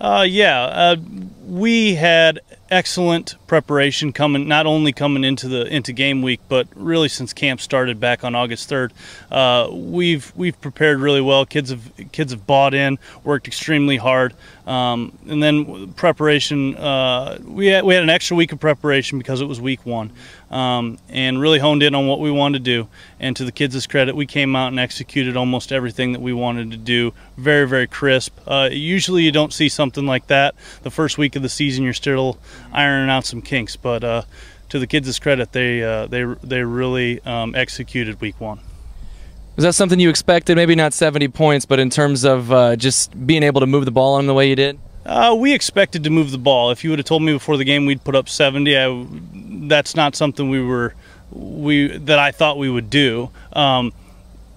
We had excellent preparation not only coming into game week, but really since camp started back on August 3rd. We've prepared really well. Kids have bought in, worked extremely hard, and then preparation. We had an extra week of preparation because it was week 1, and really honed in on what we wanted to do. And to the kids' credit, we came out and executed almost everything that we wanted to do. Very, very crisp. Usually you don't see something like that. The first week of the season, you're still ironing out some kinks, but to the kids' credit, they really executed week 1. Was that something you expected? Maybe not 70 points, but in terms of just being able to move the ball on the way you did? We expected to move the ball. If you would have told me before the game we'd put up 70, that's not something that I thought we would do.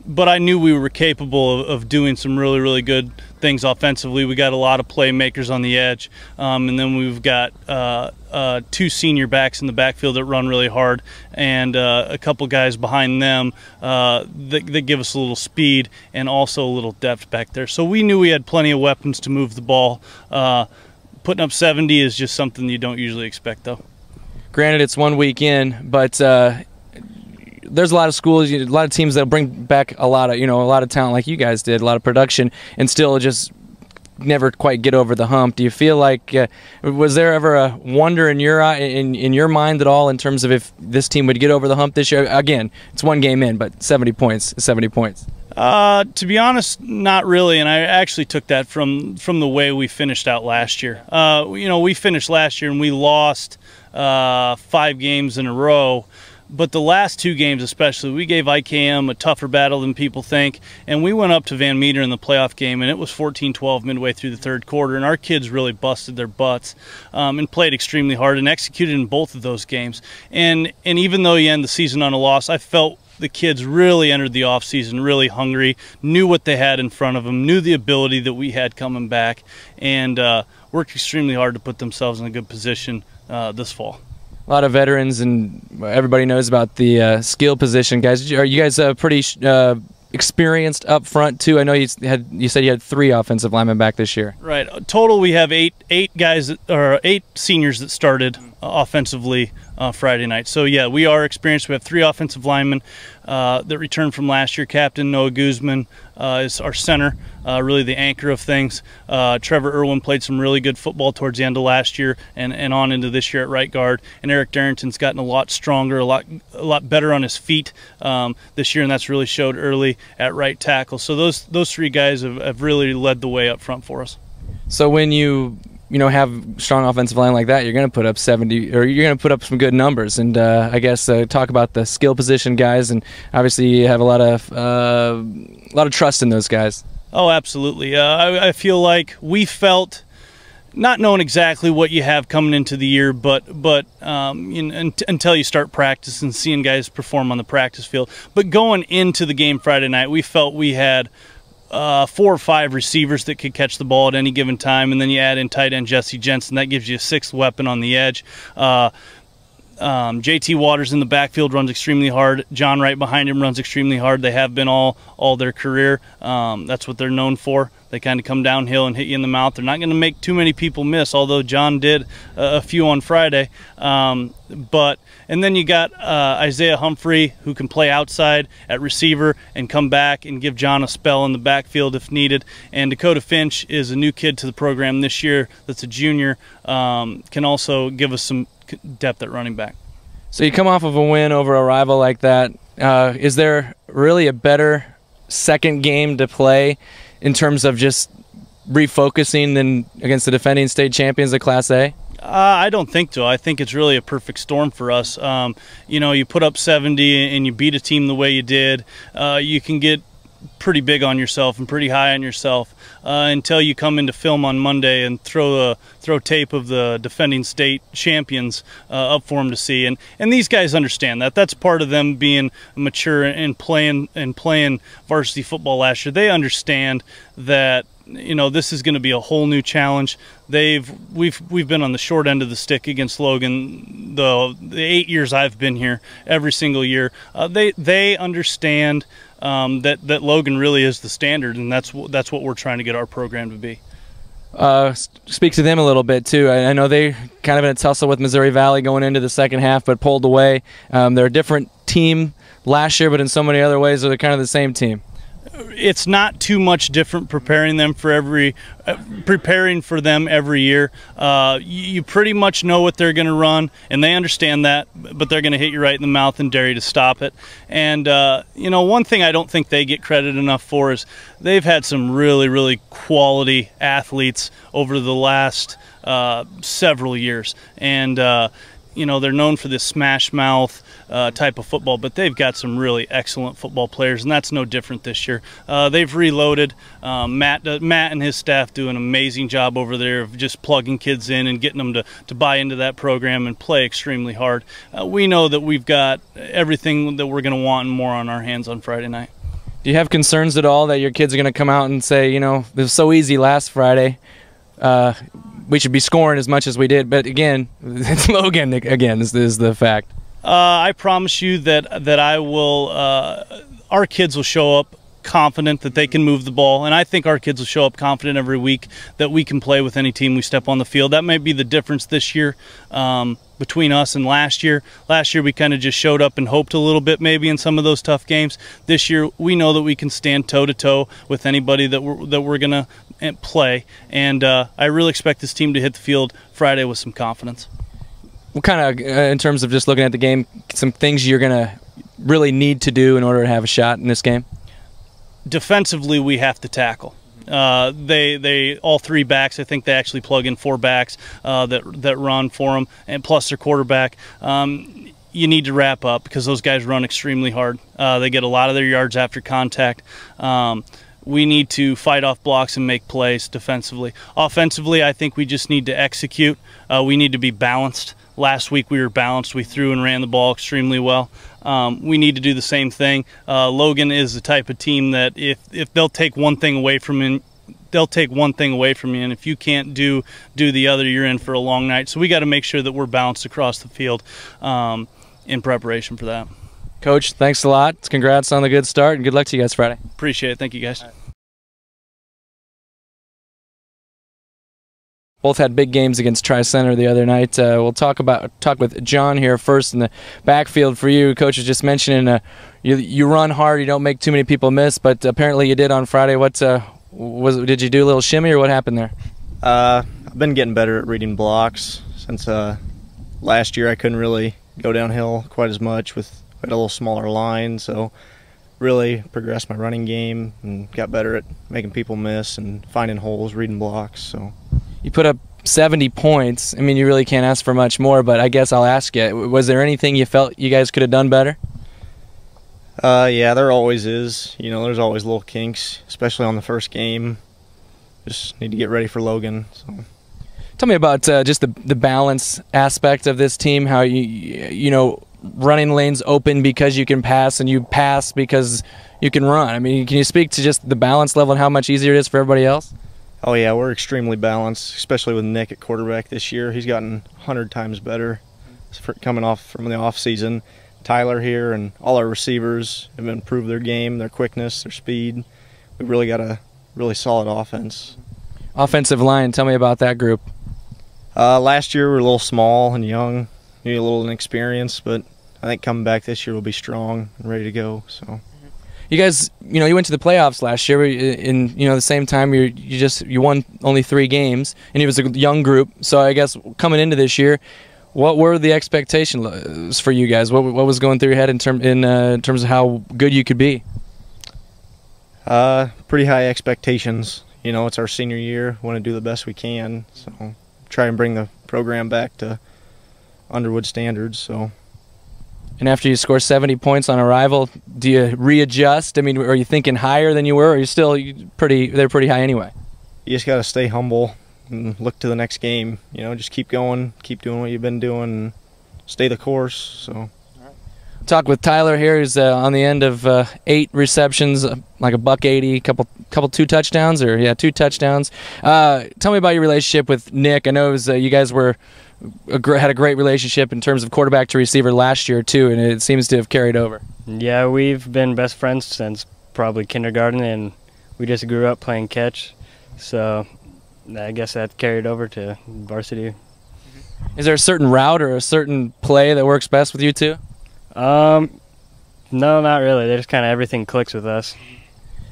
But I knew we were capable of doing some really, really good things offensively. We got a lot of playmakers on the edge, and then we've got 2 senior backs in the backfield that run really hard, and a couple guys behind them that give us a little speed and also a little depth back there. So we knew we had plenty of weapons to move the ball. Putting up 70 is just something you don't usually expect, though. Granted, it's 1 week in, but there's a lot of schools, a lot of teams that'll bring back a lot of talent like you guys did, a lot of production, and still just never quite get over the hump. Do you feel like was there ever a wonder in your mind at all in terms of if this team would get over the hump this year? Again, it's 1 game in, but 70 points is 70 points. To be honest, not really, and I actually took that from the way we finished out last year. We finished last year and we lost 5 games in a row. But the last 2 games especially, we gave IKM a tougher battle than people think, and we went up to Van Meter in the playoff game, and it was 14-12 midway through the 3rd quarter, and our kids really busted their butts and played extremely hard and executed in both of those games. And even though you end the season on a loss, I felt the kids really entered the offseason really hungry, knew what they had in front of them, knew the ability that we had coming back, and worked extremely hard to put themselves in a good position this fall. A lot of veterans, and everybody knows about the skill position guys. Are you guys pretty experienced up front too? I know you said you had 3 offensive linemen back this year. Right. Total, we have 8 guys or 8 seniors that started offensively Friday night. So yeah, we are experienced. We have 3 offensive linemen that returned from last year. Captain Noah Guzman is our center, really the anchor of things. Trevor Irwin played some really good football towards the end of last year and on into this year at right guard. And Eric Darrington's gotten a lot stronger, a lot better on his feet this year, and that's really showed early at right tackle. So those 3 guys have really led the way up front for us. So when you have strong offensive line like that, you're going to put up 70, or you're going to put up some good numbers. And I guess talk about the skill position guys, and obviously you have a lot of trust in those guys. Oh, absolutely. I feel like we felt, not knowing exactly what you have coming into the year, but until you start practice and seeing guys perform on the practice field. But going into the game Friday night, we felt we had 4 or 5 receivers that could catch the ball at any given time, and then you add in tight end Jesse Jensen. That gives you a 6th weapon on the edge. JT Waters in the backfield runs extremely hard. John right behind him runs extremely hard. They have been all their career. That's what they're known for. They kind of come downhill and hit you in the mouth. They're not going to make too many people miss, although John did a few on Friday. And then you got Isaiah Humphrey, who can play outside at receiver and come back and give John a spell in the backfield if needed. And Dakota Finch is a new kid to the program this year that's a junior, can also give us some depth at running back. So you come off of a win over a rival like that. Is there really a better second game to play in terms of just refocusing than against the defending state champions of Class A? I don't think so. I think it's really a perfect storm for us. You put up 70 and you beat a team the way you did. You can get pretty big on yourself and pretty high on yourself until you come into film on Monday and throw tape of the defending state champions up for them to see. And these guys understand that. That's part of them being mature and playing varsity football last year. They understand that this is going to be a whole new challenge. We've been on the short end of the stick against Logan the 8 years I've been here. Every single year, they understand that Logan really is the standard, and that's what we're trying to get our program to be. Speak to them a little bit too. I know they kind of in a tussle with Missouri Valley going into the second half, but pulled away. They're a different team last year, but in so many other ways, they're kind of the same team. It's not too much different preparing for them every year. You pretty much know what they're going to run, and they understand that, but they're going to hit you right in the mouth and dare you to stop it. And one thing I don't think they get credit enough for is they've had some really, really quality athletes over the last several years, and they're known for this smash mouth type of football, but they've got some really excellent football players, and that's no different this year. They've reloaded. Matt and his staff do an amazing job over there of just plugging kids in and getting them to buy into that program and play extremely hard. We know that we've got everything that we're going to want and more on our hands on Friday night. Do you have concerns at all that your kids are going to come out and say, it was so easy last Friday, we should be scoring as much as we did? But again, it's Logan again is the fact. I promise you that I will. Our kids will show up confident that they can move the ball, and I think our kids will show up confident every week that we can play with any team we step on the field. That might be the difference this year between us and last year. Last year we kind of just showed up and hoped a little bit maybe in some of those tough games. This year we know that we can stand toe-to-toe with anybody that we're going to play, and I really expect this team to hit the field Friday with some confidence. What kind of, in terms of just looking at the game, some things you're going to really need to do in order to have a shot in this game? Defensively, we have to tackle. They all three backs, I think they actually plug in 4 backs that run for them, and plus their quarterback. You need to wrap up because those guys run extremely hard. They get a lot of their yards after contact. We need to fight off blocks and make plays defensively. Offensively, I think we just need to execute. We need to be balanced. Last week we were balanced. We threw and ran the ball extremely well. We need to do the same thing. Logan is the type of team that if they'll take one thing away from you, they'll take one thing away from you, and if you can't do the other, you're in for a long night. So we got to make sure that we're balanced across the field in preparation for that. Coach, thanks a lot. Congrats on the good start, and good luck to you guys Friday. Appreciate it. Thank you, guys. Both had big games against Tri-Center the other night. We'll talk with John here first in the backfield for you. Coach was just mentioning you run hard, you don't make too many people miss, but apparently you did on Friday. Did you do a little shimmy or what happened there? I've been getting better at reading blocks since last year. I couldn't really go downhill quite as much with a little smaller line, so really progressed my running game and got better at making people miss and finding holes, reading blocks. So. You put up 70 points. I mean, you really can't ask for much more, but I guess I'll ask you, was there anything you felt you guys could have done better? Yeah, there always is. There's always little kinks, especially on the first game. Just need to get ready for Logan. So. Tell me about just the balance aspect of this team, how running lanes open because you can pass and you pass because you can run. I mean, can you speak to just the balance level and how much easier it is for everybody else? Oh yeah, we're extremely balanced, especially with Nick at quarterback this year. He's gotten 100 times better coming off from the off season. Tyler here and all our receivers have improved their game, their quickness, their speed. We've really got a really solid offense. Offensive line, tell me about that group. Last year we were a little small and young, maybe a little inexperienced, but I think coming back this year we'll be strong and ready to go. So. You guys, you went to the playoffs last year. In the same time, you won only 3 games, and it was a young group. So I guess coming into this year, what were the expectations for you guys? What was going through your head in terms of how good you could be? Pretty high expectations. It's our senior year. We want to do the best we can. So try and bring the program back to Underwood standards. So. And after you score 70 points on arrival, do you readjust? I mean, are you thinking higher than you were, or are you still they're pretty high anyway? You just got to stay humble and look to the next game. Just keep going, keep doing what you've been doing, and stay the course. So. Talk with Tyler here. He's on the end of 8 receptions, like $180, couple 2 touchdowns, 2 touchdowns. Tell me about your relationship with Nick. I know it was, you guys had a great relationship in terms of quarterback to receiver last year too, and it seems to have carried over. Yeah, we've been best friends since probably kindergarten, and we just grew up playing catch. So I guess that carried over to varsity. Is there a certain route or a certain play that works best with you two? No, not really. They just kind of everything clicks with us.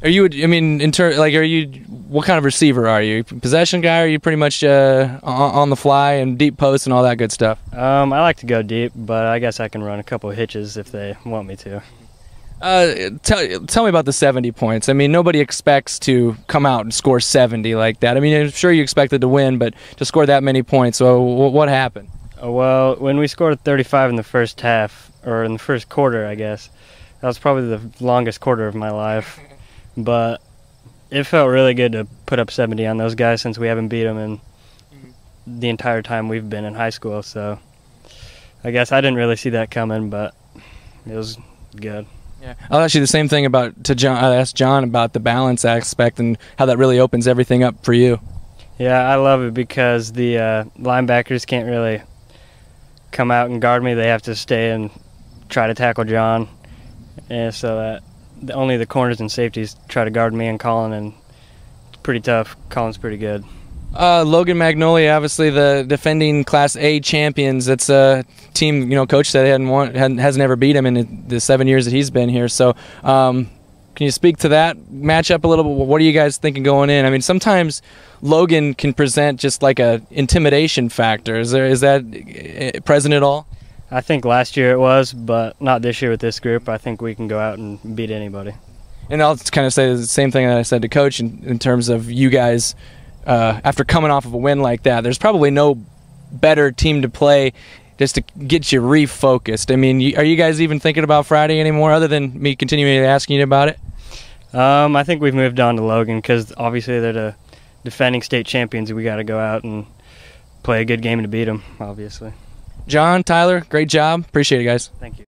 Are you? I mean, are you? What kind of receiver are you? Possession guy? Or are you pretty much on the fly and deep post and all that good stuff? I like to go deep, but I guess I can run a couple of hitches if they want me to. Tell me about the 70 points. I mean, nobody expects to come out and score 70 like that. I mean, I'm sure you expected to win, but to score that many points, so what happened? Well, when we scored 35 in the first half, or in the first quarter, I guess, that was probably the longest quarter of my life. But it felt really good to put up 70 on those guys since we haven't beat them in the entire time we've been in high school. So I guess I didn't really see that coming, but it was good. Yeah, I'll ask you the same thing to John. I asked John about the balance aspect and how that really opens everything up for you. Yeah, I love it because the linebackers can't really come out and guard me. They have to stay and try to tackle John, and so that only the corners and safeties try to guard me and Colin, and it's pretty tough. Colin's pretty good. Logan Magnolia, obviously the defending Class A champions. That's a team, Coach said has never beat him in the 7 years that he's been here. So, can you speak to that matchup a little bit? What are you guys thinking going in? I mean, sometimes Logan can present just like a intimidation factor. Is that present at all? I think last year it was, but not this year with this group. I think we can go out and beat anybody. And I'll kind of say the same thing that I said to Coach in terms of you guys. After coming off of a win like that, there's probably no better team to play just to get you refocused. I mean, are you guys even thinking about Friday anymore other than me continuing asking you about it? I think we've moved on to Logan because obviously they're the defending state champions. We got to go out and play a good game to beat them, obviously. John, Tyler, great job. Appreciate it, guys. Thank you.